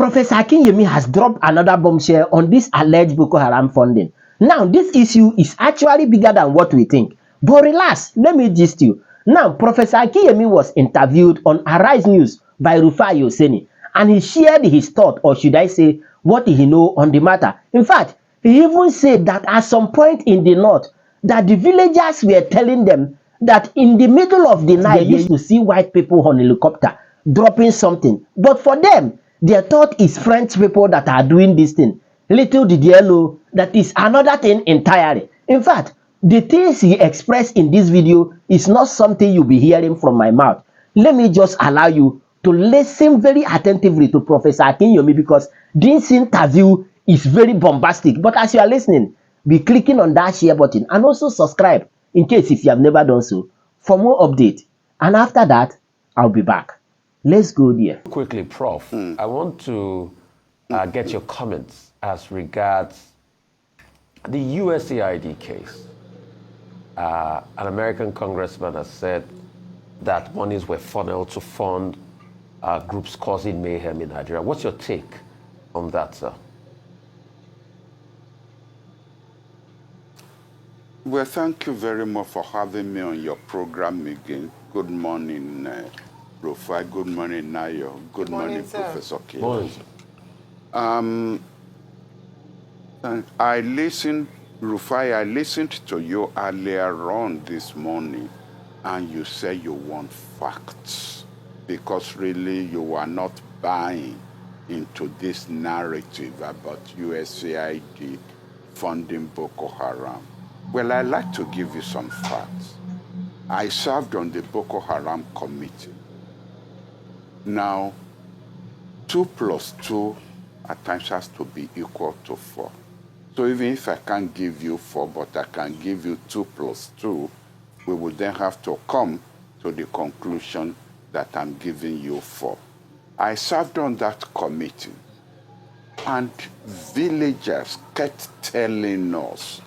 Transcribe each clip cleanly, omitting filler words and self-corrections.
Professor Akinyemi has dropped another bombshell on this alleged Boko Haram funding. Now, this issue is actually bigger than what we think. But relax, let me gist you. Now, Professor Akinyemi was interviewed on Arise News by Rufai Oseni, and he shared his thought, or should I say, what he know on the matter. In fact, he even said that at some point in the north, that the villagers were telling them that in the middle of the night, they used to see white people on helicopter dropping something. But for them, their thought is French people that are doing this thing. Little did they know that is another thing entirely. In fact, the things he expressed in this video is not something you'll be hearing from my mouth. Let me just allow you to listen very attentively to Professor Akinyemi, because this interview is very bombastic. But as you are listening, be clicking on that share button and also subscribe in case if you have never done so for more updates. And after that, I'll be back. Let's go there. Quickly, Prof, I want to get your comments as regards the USAID case. An American congressman has said that monies were funneled to fund groups causing mayhem in Nigeria. What's your take on that, sir? Well, thank you very much for having me on your program again. Good morning, Rufai. Good morning, Nayo. Good morning, Professor K. I listened, Rufai, I listened to you earlier on this morning, and you said you want facts, because really you are not buying into this narrative about USAID funding Boko Haram. Well, I'd like to give you some facts. I served on the Boko Haram committee. Now, 2 plus 2 at times has to be equal to 4. So even if I can't give you 4, but I can give you 2 plus 2, we will then have to come to the conclusion that I'm giving you 4. I served on that committee, and villagers kept telling us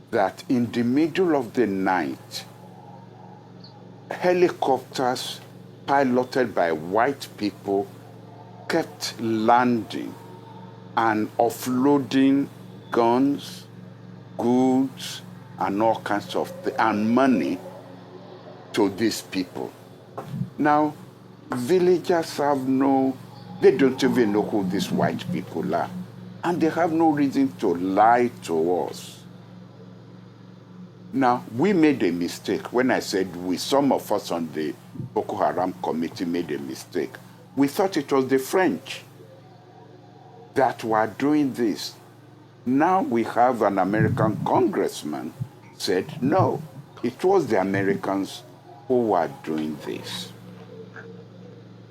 that in the middle of the night, helicopters piloted by white people kept landing and offloading guns, goods, and all kinds of and money to these people. Now, villagers have they don't even know who these white people are, and they have no reason to lie to us. Now, we made a mistake. When I said we, some of us on the Boko Haram committee made a mistake. We thought it was the French that were doing this. Now we have an American congressman said, no, it was the Americans who were doing this.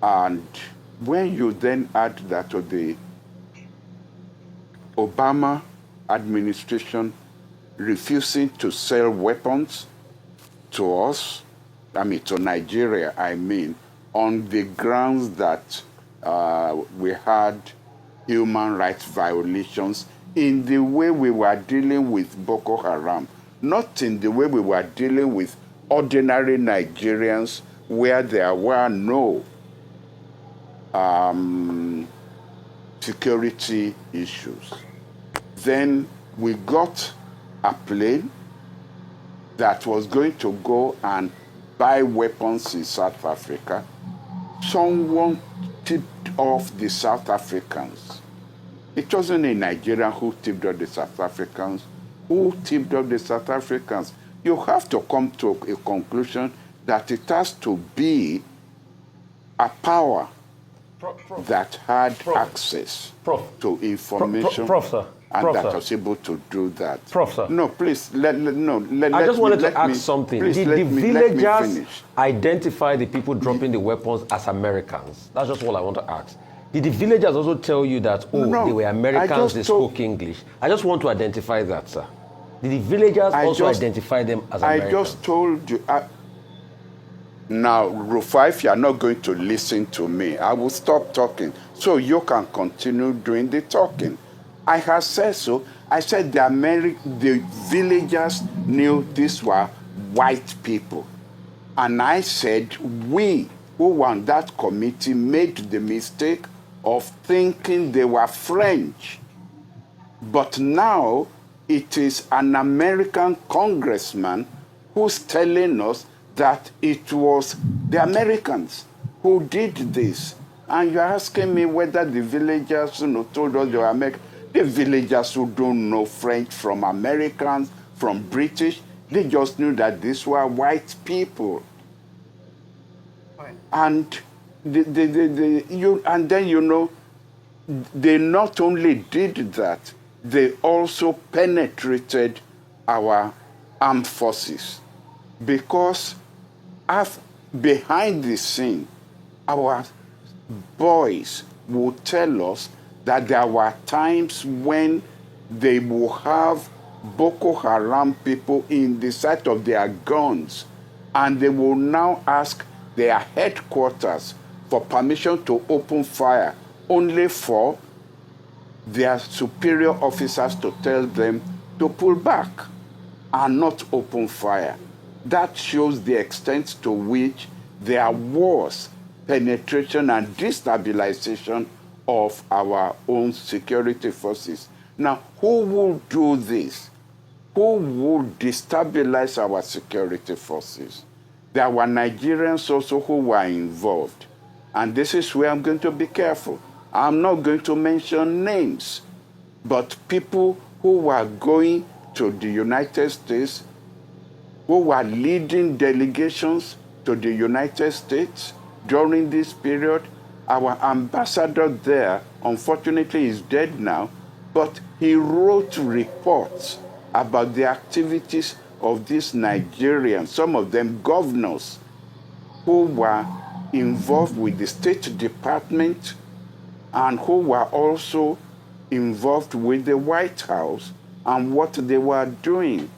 And when you then add that to the Obama administration refusing to sell weapons to us, to Nigeria, on the grounds that we had human rights violations in the way we were dealing with Boko Haram, not in the way we were dealing with ordinary Nigerians where there were no security issues. Then we got a plane that was going to go and buy weapons in South Africa. Someone tipped off the South Africans. It wasn't a Nigerian who tipped off the South Africans. Who tipped off the South Africans? You have to come to a conclusion that it has to be a power that had access to information. And that was able to do that. Prof, no, please, let I just wanted to ask something. Did the villagers identify the people dropping the weapons as Americans? That's just all I want to ask. Did the villagers also tell you that, they were Americans, they spoke English? I just want to identify that, sir. Did the villagers also identify them as Americans? I just told you. Now, Rufai, if you are not going to listen to me, I will stop talking so you can continue doing the talking. I have said so. I said the villagers knew these were white people. And I said we who were on that committee made the mistake of thinking they were French. But now it is an American congressman who's telling us that it was the Americans who did this. And you're asking me whether the villagers told us they were American. The villagers who don't know French from Americans, from British, they just knew that these were white people. Right. And they not only did that, they also penetrated our armed forces, because behind the scene, our boys will tell us that there were times when they will have Boko Haram people in the sight of their guns, and they will now ask their headquarters for permission to open fire, only for their superior officers to tell them to pull back and not open fire. That shows the extent to which there was penetration and destabilization of our own security forces. Now, who will do this? Who will destabilize our security forces? There were Nigerians also who were involved. And this is where I'm going to be careful. I'm not going to mention names, but people who were going to the United States, who were leading delegations to the United States during this period. Our ambassador there, unfortunately, is dead now, but he wrote reports about the activities of these Nigerians, some of them governors, who were involved with the State Department and who were also involved with the White House and what they were doing.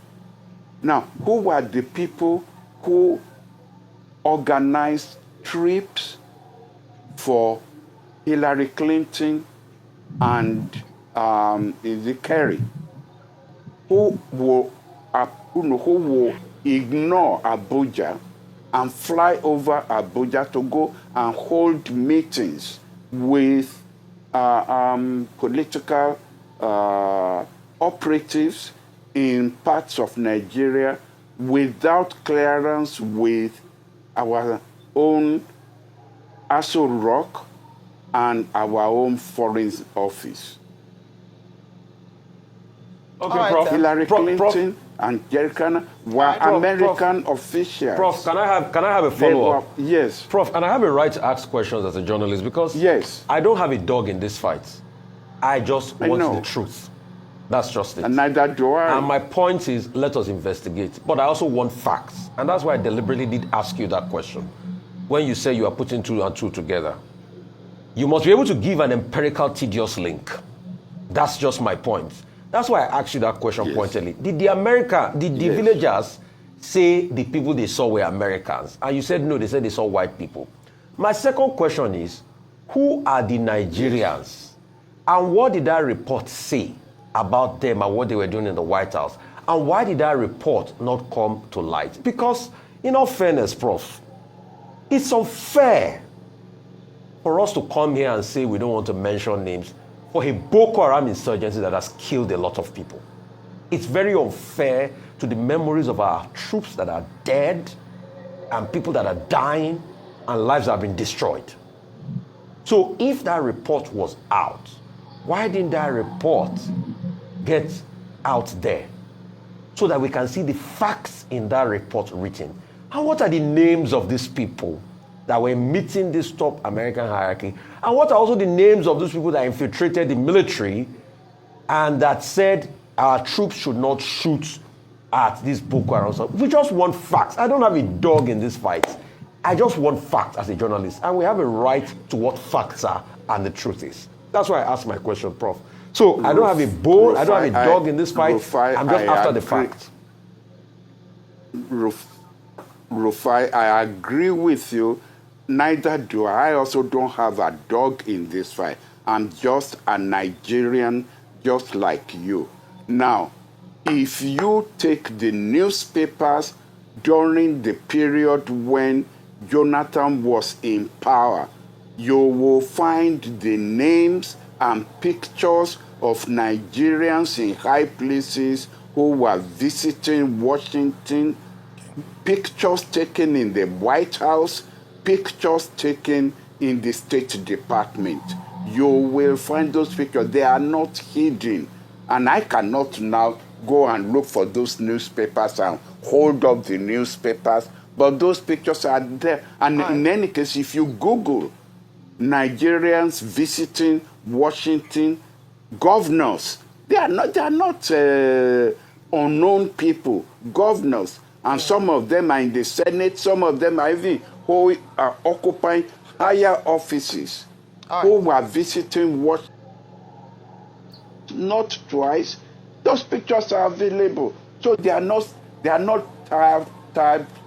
Now, who were the people who organized trips for Hillary Clinton and Kerry? Who will ignore Abuja and fly over Abuja to go and hold meetings with political operatives in parts of Nigeria without clearance with our own Aso Rock and our own foreign office? Okay, right, Prof. Hillary Clinton and Jerry were American officials. Prof, can I have a follow-up? Yes. Prof, and I have a right to ask questions as a journalist because yes, I don't have a dog in this fight. I just want the truth. That's just it. And neither do I. And my point is, let us investigate. But I also want facts. And that's why I deliberately did ask you that question. When you say you are putting two and two together, you must be able to give an empirical, tedious link. That's just my point. That's why I asked you that question pointedly. Did the villagers say the people they saw were Americans? And you said no, they said they saw white people. My second question is, who are the Nigerians? And what did that report say about them and what they were doing in the White House? And why did that report not come to light? Because, in all fairness, Prof, it's unfair for us to come here and say we don't want to mention names for a Boko Haram insurgency that has killed a lot of people. It's very unfair to the memories of our troops that are dead and people that are dying and lives that have been destroyed. So if that report was out, why didn't that report get out there so that we can see the facts in that report written? And what are the names of these people that were meeting this top American hierarchy? And what are also the names of those people that infiltrated the military and that said our troops should not shoot at this Boko Haram? We just want facts. I don't have a dog in this fight. I just want facts as a journalist. And we have a right to what facts are and the truth is. That's why I asked my question, Prof. So I don't have a bone, I don't have a dog in this fight. I'm just after the facts. Rufai, I agree with you. Neither do I. I also don't have a dog in this fight. I'm just a Nigerian, just like you. Now, if you take the newspapers during the period when Jonathan was in power, you will find the names and pictures of Nigerians in high places who were visiting Washington, pictures taken in the White House, pictures taken in the State Department. You will find those pictures. They are not hidden. And I cannot now go and look for those newspapers and hold up the newspapers, but those pictures are there. And in any case, if you Google Nigerians visiting Washington, governors, they are not unknown people, governors. And some of them are in the Senate, some of them are even who are occupying higher offices, who were visiting Washington. Not twice. Those pictures are available. So they are not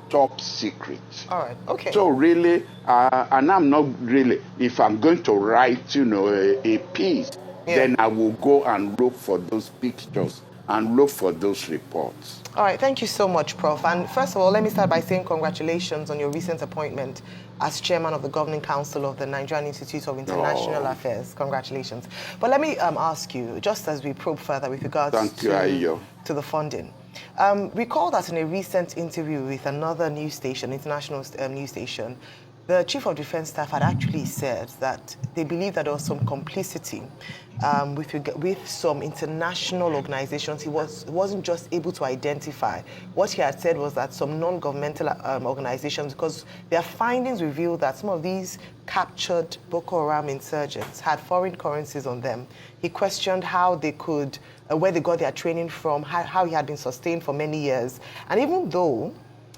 top secret. All right, okay. So really, and I'm not really, if I'm going to write, a piece, then I will go and look for those pictures and look for those reports. All right, thank you so much, Prof. And first of all, let me start by saying congratulations on your recent appointment as chairman of the Governing Council of the Nigerian Institute of International Affairs. Congratulations. But let me ask you, just as we probe further with regards to the funding, recall that in a recent interview with another news station, international news station, the Chief of Defense Staff had actually said that they believe that there was some complicity with some international organizations. He wasn't just able to identify. What he had said was that some non-governmental organizations, because their findings revealed that some of these captured Boko Haram insurgents had foreign currencies on them. He questioned how they could, where they got their training from, how he had been sustained for many years. And even though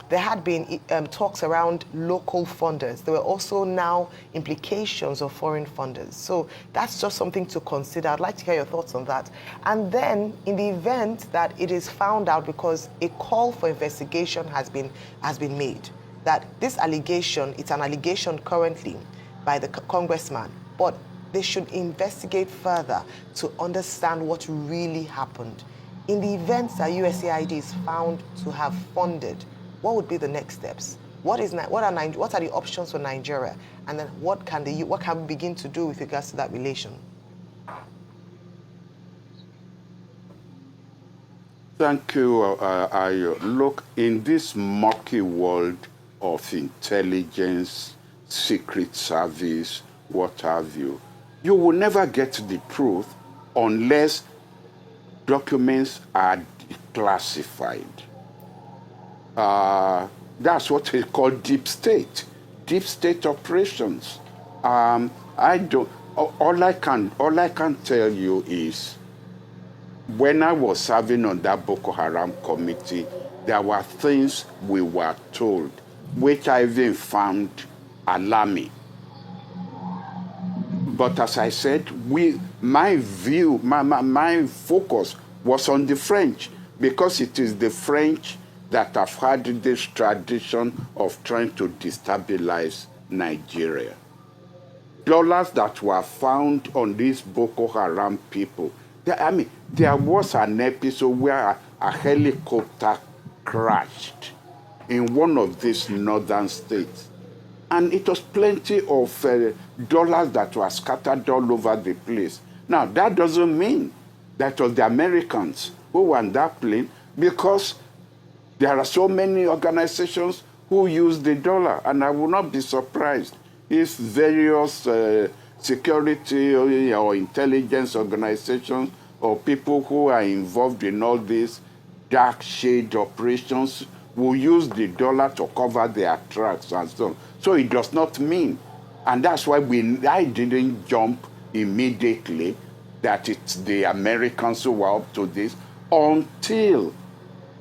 there had been talks around local funders, there were also now implications of foreign funders. So that's just something to consider. I'd like to hear your thoughts on that. And then in the event that it is found out, because a call for investigation has been made, that this allegation, it's an allegation currently by the congressman, but they should investigate further to understand what really happened. In the event that USAID is found to have funded, what would be the next steps? What are the options for Nigeria? And then what can we begin to do with regards to that relation? Thank you, Ayo. Look, in this murky world of intelligence, secret service, what have you, you will never get the truth unless documents are classified. That's what they call deep state operations. All I can tell you is, when I was serving on that Boko Haram committee, there were things we were told, which I even found alarming. But as I said, my focus was on the French, because it is the French that have had this tradition of trying to destabilize Nigeria. Dollars that were found on these Boko Haram people. There was an episode where a helicopter crashed in one of these northern states. And it was plenty of dollars that were scattered all over the place. Now, that doesn't mean that was the Americans who were on that plane, because there are so many organizations who use the dollar, and I will not be surprised if various security or intelligence organizations or people who are involved in all these dark shade operations will use the dollar to cover their tracks and so on. So it does not mean, and that's why I didn't jump immediately that it's the Americans who were up to this until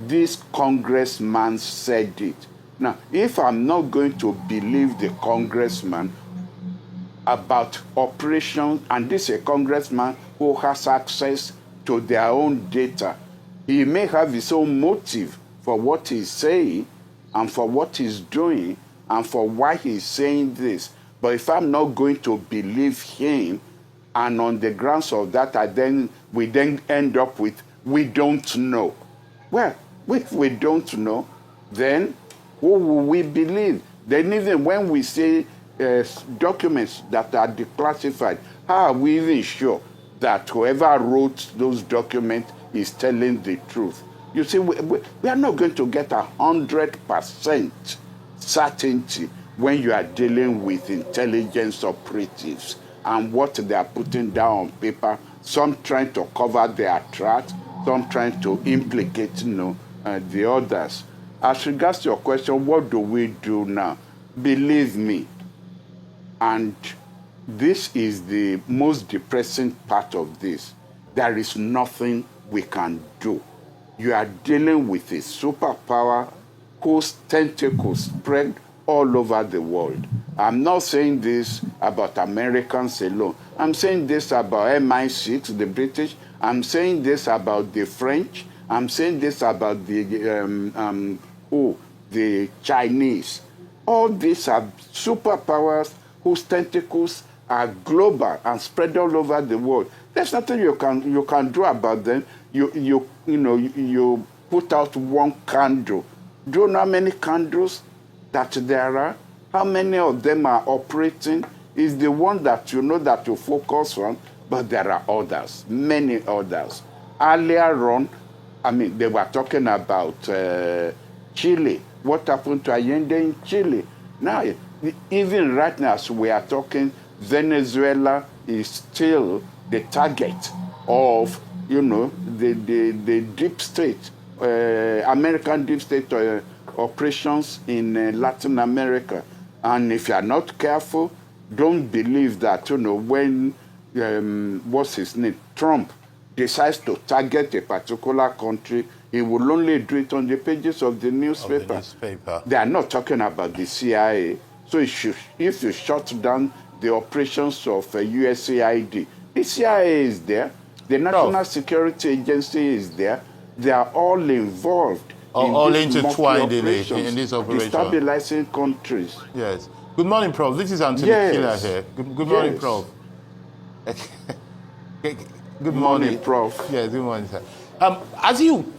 this congressman said it. Now, if I'm not going to believe the congressman about operations, and this is a congressman who has access to their own data, he may have his own motive for what he's saying and for what he's doing and for why he's saying this. But if I'm not going to believe him, and on the grounds of that, we then end up with, we don't know. Well, if we don't know, then who will we believe? Then even when we say documents that are declassified, how are we even sure that whoever wrote those documents is telling the truth? You see, we are not going to get 100% certainty when you are dealing with intelligence operatives and what they are putting down on paper, some trying to cover their tracks, some trying to implicate the others. As regards to your question, what do we do now? Believe me, and this is the most depressing part of this, there is nothing we can do. You are dealing with a superpower whose tentacles spread all over the world. I'm not saying this about Americans alone. I'm saying this about MI6, the British. I'm saying this about the French. I'm saying this about the Chinese. All these are superpowers whose tentacles are global and spread all over the world. There's nothing you can do about them. You put out one candle. Do you know how many candles that there are? How many of them are operating? Is the one that you know that you focus on, but there are others, many others. Earlier on, they were talking about Chile. What happened to Allende in Chile? Now, even right now, as we are talking, Venezuela is still the target of, the deep state, American deep state operations in Latin America. And if you are not careful, don't believe that, when, what's his name, Trump decides to target a particular country, he will only do it on the pages of the newspaper. They are not talking about the CIA. So if you shut down the operations of USAID, the CIA is there, the National Security Agency is there, they are all involved all intertwined in this operation. Destabilizing countries. Yes. Good morning, Prof. This is Anthony Killer here. Good morning, Prof. Good morning, Prof. Yes, good morning, sir. As you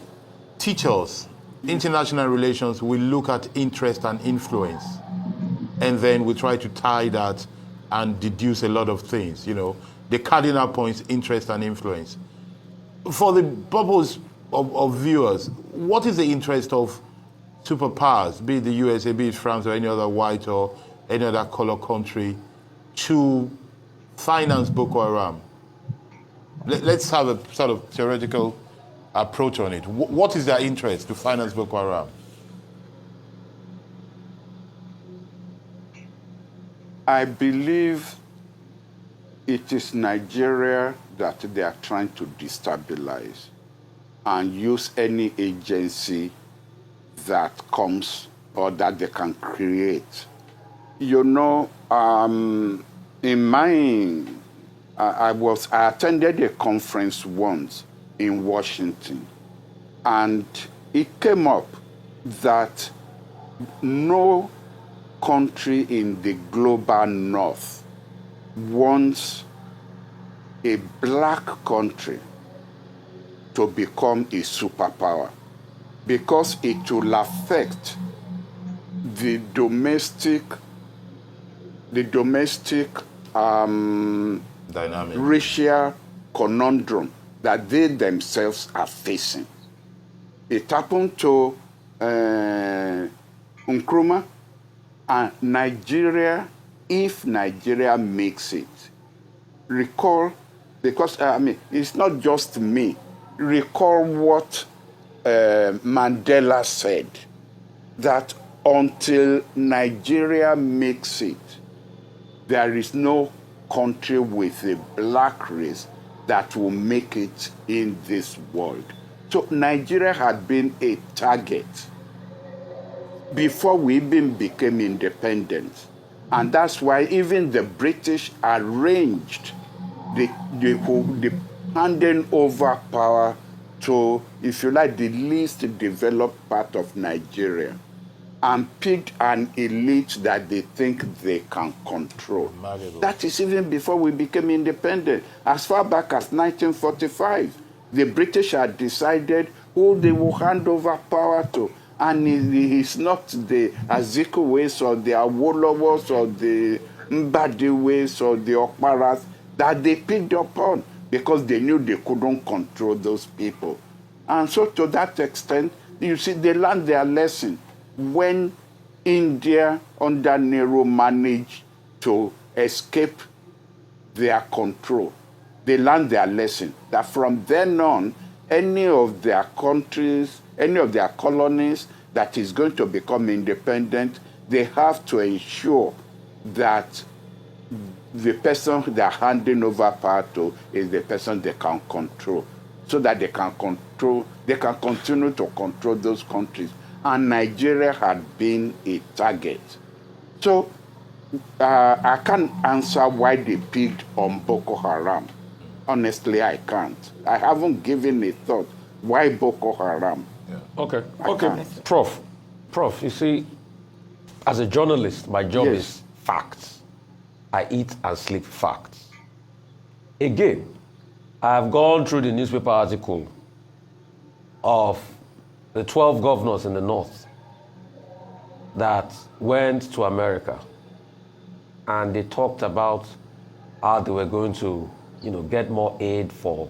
teach us international relations, we look at interest and influence, and then we try to tie that and deduce a lot of things, the cardinal points, interest and influence. For the purpose of viewers, what is the interest of superpowers, be it the USA, be it France, or any other white or any other color country, to finance Boko Haram? Let's have a sort of theoretical approach on it. What is their interest to finance Boko Haram? I believe it is Nigeria that they are trying to destabilize and use any agency that comes or that they can create. I attended a conference once in Washington, and it came up that no country in the global north wants a black country to become a superpower, because it will affect the domestic dynamic racial conundrum that they themselves are facing. It happened to Nkrumah, and Nigeria, if Nigeria makes it, recall, because it's not just me, recall what Mandela said, that until Nigeria makes it, there is no country with a black race that will make it in this world. So Nigeria had been a target before we even became independent. And that's why even the British arranged the handing over power to, if you like, the least developed part of Nigeria, and picked an elite that they think they can control. That is even before we became independent. As far back as 1945, the British had decided who they will hand over power to. And it's not the Azikiwes or the Awolowos or the Mbadiwes or the Okparas that they picked up on because they knew they couldn't control those people. And so to that extent, you see, they learned their lesson when India under Nehru managed to escape their control. They learned their lesson that from then on, any of their countries, any of their colonies that is going to become independent, they have to ensure that the person they're handing over power to is the person they can control, so that they can continue to control those countries. And Nigeria had been a target. So I can't answer why they picked on Boko Haram. Honestly, I can't. I haven't given a thought. Why Boko Haram? Yeah. Okay. I Okay. can't. Prof, you see, as a journalist, my job Yes. is facts. I eat and sleep facts. Again, I've gone through the newspaper article of the 12 governors in the north that went to America, and they talked about how they were going to, get more aid for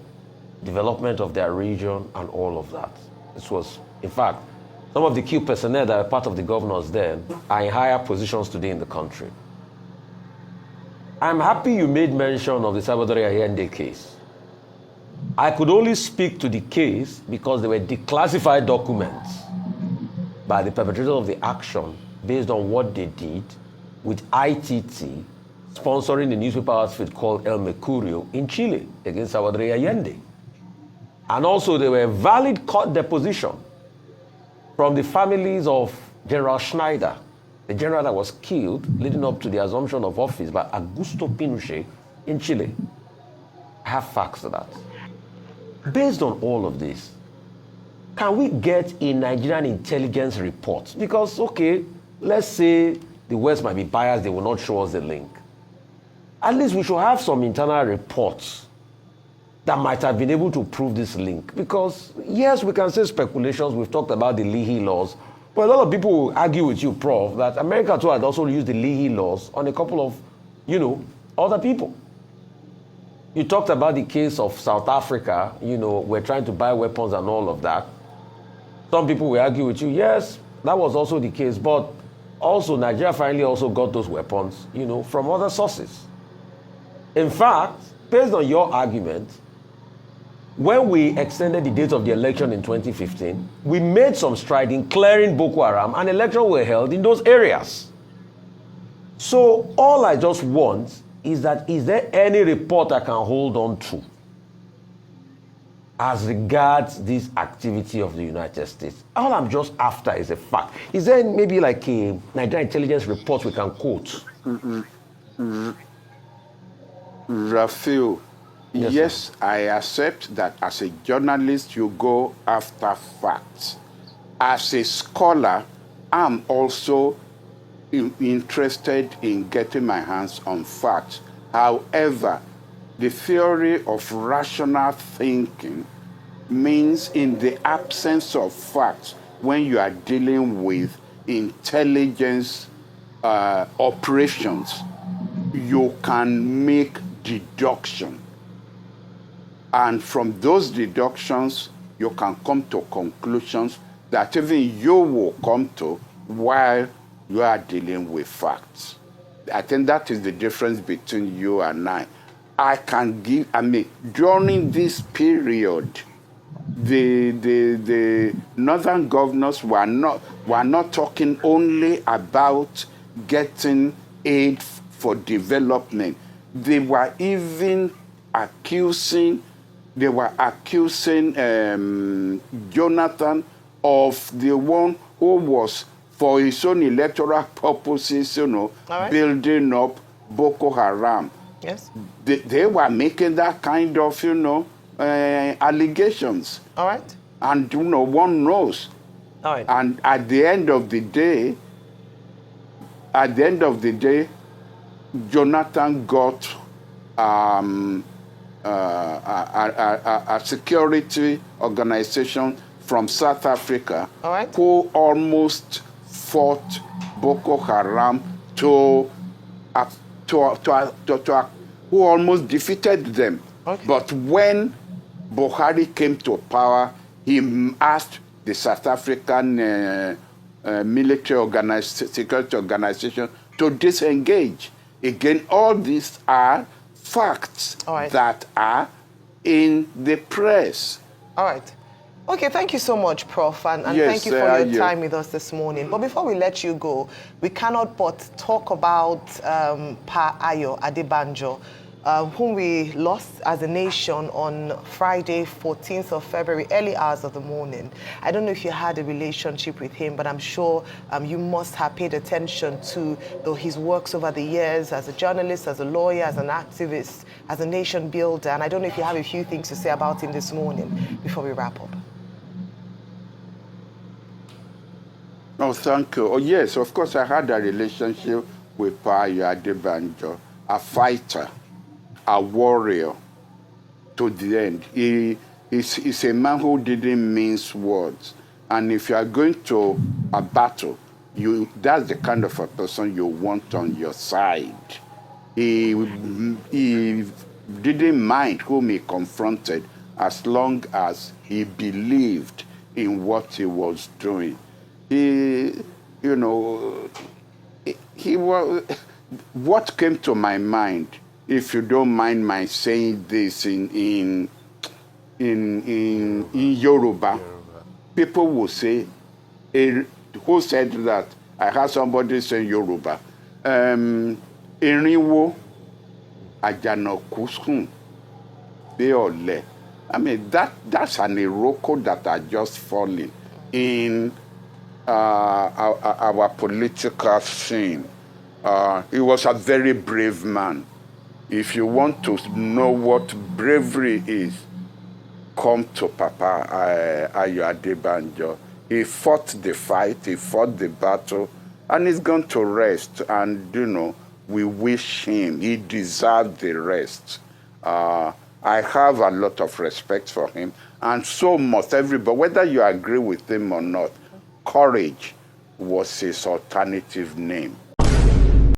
development of their region and all of that. This was, in fact, some of the key personnel that were part of the governors then are in higher positions today in the country. I'm happy you made mention of the Salvador Allende case. I could only speak to the case because they were declassified documents by the perpetrators of the action based on what they did with ITT sponsoring the newspaper outfit called El Mercurio in Chile against Salvador Allende. And also there were valid court deposition from the families of General Schneider, the general that was killed leading up to the assumption of office by Augusto Pinochet in Chile. I have facts to that. Based on all of this, can we get a Nigerian intelligence report? Because, okay, let's say the West might be biased, they will not show us the link. At least we should have some internal reports that might have been able to prove this link. Because, yes, we can say speculations, we've talked about the Leahy laws, but a lot of people will argue with you, Prof, that America too had also used the Leahy laws on a couple of, other people. You talked about the case of South Africa, we're trying to buy weapons and all of that. Some people will argue with you, yes, that was also the case, but also Nigeria finally also got those weapons, from other sources. In fact, based on your argument, when we extended the date of the election in 2015, we made some stride in clearing Boko Haram, and elections were held in those areas. So all I just want is there any report I can hold on to as regards this activity of the United States? All I'm just after is a fact. Is there maybe like a Nigerian intelligence report we can quote? Rafael, yes, I accept that as a journalist you go after facts. As a scholar, I'm also interested in getting my hands on facts. However, the theory of rational thinking means in the absence of facts, when you are dealing with intelligence operations, you can make deduction. And from those deductions, you can come to conclusions that even you will come to while you are dealing with facts. I think that is the difference between you and I. During this period, the northern governors were not talking only about getting aid for development. They were even accusing Jonathan of the one who was, for his own electoral purposes, right, building up Boko Haram. Yes. They were making that kind of, allegations. All right. And, one knows. All right. And at the end of the day, Jonathan got a security organization from South Africa, All right. who almost fought Boko Haram who almost defeated them. Okay. But when Buhari came to power, he asked the South African military security organization to disengage. Again, all these are facts that are in the press. All right. Okay, thank you so much, Prof, and Yes, thank you for your time with us this morning. But before we let you go, we cannot but talk about Pa Ayo Adebanjo, whom we lost as a nation on Friday, 14th of February, early hours of the morning. I don't know if you had a relationship with him, but I'm sure you must have paid attention to his works over the years as a journalist, as a lawyer, as an activist, as a nation builder. And I don't know if you have a few things to say about him this morning before we wrap up. Oh, thank you. Oh, yes, of course, I had a relationship with Pa Ayo Adebanjo, a fighter, a warrior to the end. He's a man who didn't mince words. And if you are going to a battle, that's the kind of a person you want on your side. He didn't mind whom he confronted as long as he believed in what he was doing. He was, what came to my mind, if you don't mind my saying this in Yoruba, people will say, who said that? I heard somebody say Yoruba. Erinwo ajanaku sun be ole. I mean, that's an iroko that are just falling in our political scene. He was a very brave man. If you want to know what bravery is, come to Papa Ayo Adebanjo. He fought the fight, he fought the battle, and he's gone to rest. And, we wish him, he deserved the rest. I have a lot of respect for him, and so must everybody, whether you agree with him or not. Courage was his alternative name.